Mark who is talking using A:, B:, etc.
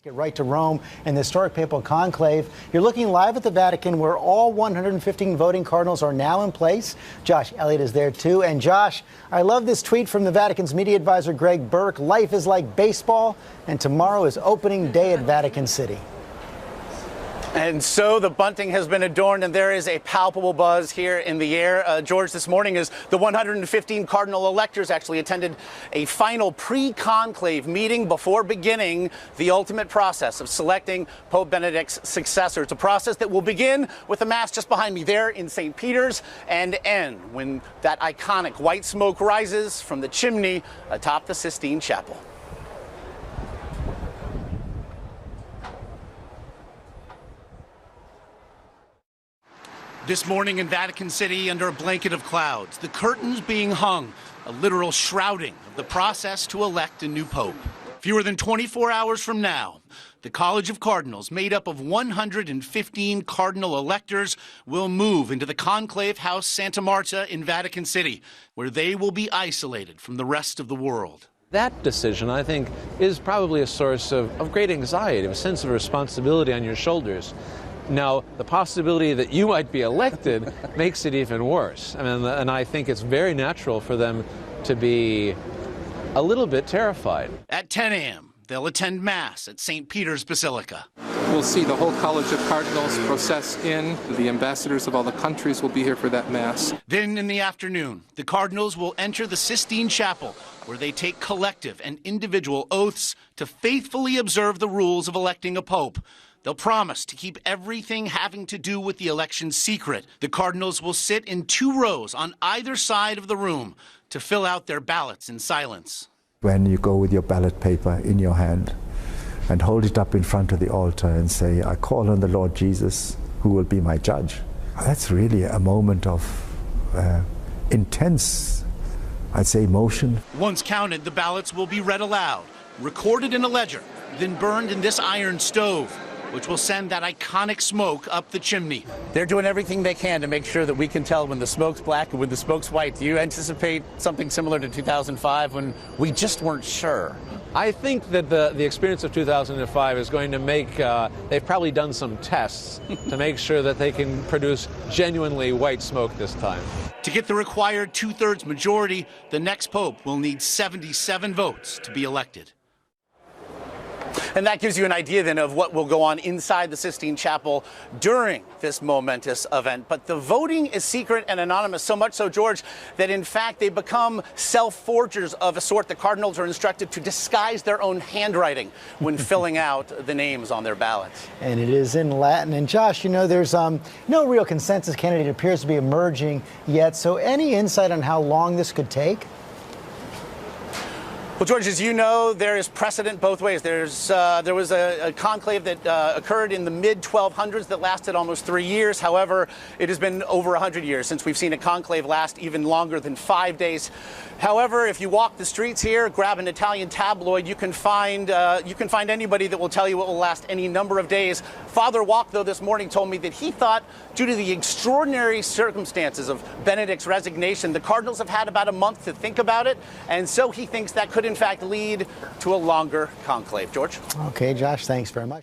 A: Get right to Rome and the historic Papal Conclave. You're looking live at the Vatican, where all 115 voting cardinals are now in place. Josh Elliott is there, too. And Josh, I love this tweet from the Vatican's media advisor, Greg Burke. Life is like baseball, and tomorrow is opening day at Vatican City.
B: And so the bunting has been adorned, and there is a palpable buzz here in the air. George, this morning as the 115 cardinal electors actually attended a final pre-conclave meeting before beginning the ultimate process of selecting Pope Benedict's successor. It's a process that will begin with the Mass just behind me there in St. Peter's and end when that iconic white smoke rises from the chimney atop the Sistine Chapel. This morning in Vatican City, under a blanket of clouds, the curtains being hung, a literal shrouding of the process to elect a new pope. Fewer than 24 hours from now, the College of Cardinals, made up of 115 cardinal electors, will move into the Conclave House Santa Marta in Vatican City, where they will be isolated from the rest of the world.
C: That decision, I think, is probably a source of great anxiety, of a sense of responsibility on your shoulders. Now, the possibility that you might be elected makes it even worse. I mean, and I think it's very natural for them to be a little bit terrified.
B: At 10 a.m., they'll attend Mass at St. Peter's Basilica.
D: We'll see the whole College of Cardinals process in. The ambassadors of all the countries will be here for that Mass.
B: Then in the afternoon, the cardinals will enter the Sistine Chapel, where they take collective and individual oaths to faithfully observe the rules of electing a pope. They'll promise to keep everything having to do with the election secret. The cardinals will sit in 2 rows on either side of the room to fill out their ballots in silence.
E: When you go with your ballot paper in your hand and hold it up in front of the altar and say, I call on the Lord Jesus, who will be my judge. That's really a moment of intense, I'd say, emotion.
B: Once counted, the ballots will be read aloud, recorded in a ledger, then burned in this iron stove, which will send that iconic smoke up the chimney. They're doing everything they can to make sure that we can tell when the smoke's black and when the smoke's white. Do you anticipate something similar to 2005 when we just weren't sure?
C: I think that the experience of 2005 is going to make, they've probably done some tests to make sure that they can produce genuinely white smoke this time.
B: To get the required 2/3 majority, the next pope will need 77 votes to be elected. And that gives you an idea then of what will go on inside the Sistine Chapel during this momentous event. But the voting is secret and anonymous, so much so, George, that in fact they become self-forgers of a sort. The cardinals are instructed to disguise their own handwriting when filling out the names on their ballots.
A: And it is in Latin. And Josh, you know, there's no real consensus candidate appears to be emerging yet. So any insight on how long this could take?
B: Well, George, as you know, there is precedent both ways. There was a conclave that occurred in the mid-1200s that lasted almost 3 years. However, it has been over 100 years since we've seen a conclave last even longer than 5 days. However, if you walk the streets here, grab an Italian tabloid, you can find anybody that will tell you it will last any number of days. Father Walk, though, this morning told me that he thought, due to the extraordinary circumstances of Benedict's resignation, the cardinals have had about a month to think about it, and so he thinks that could in fact lead to a longer conclave. George?
A: Okay, Josh, thanks very much.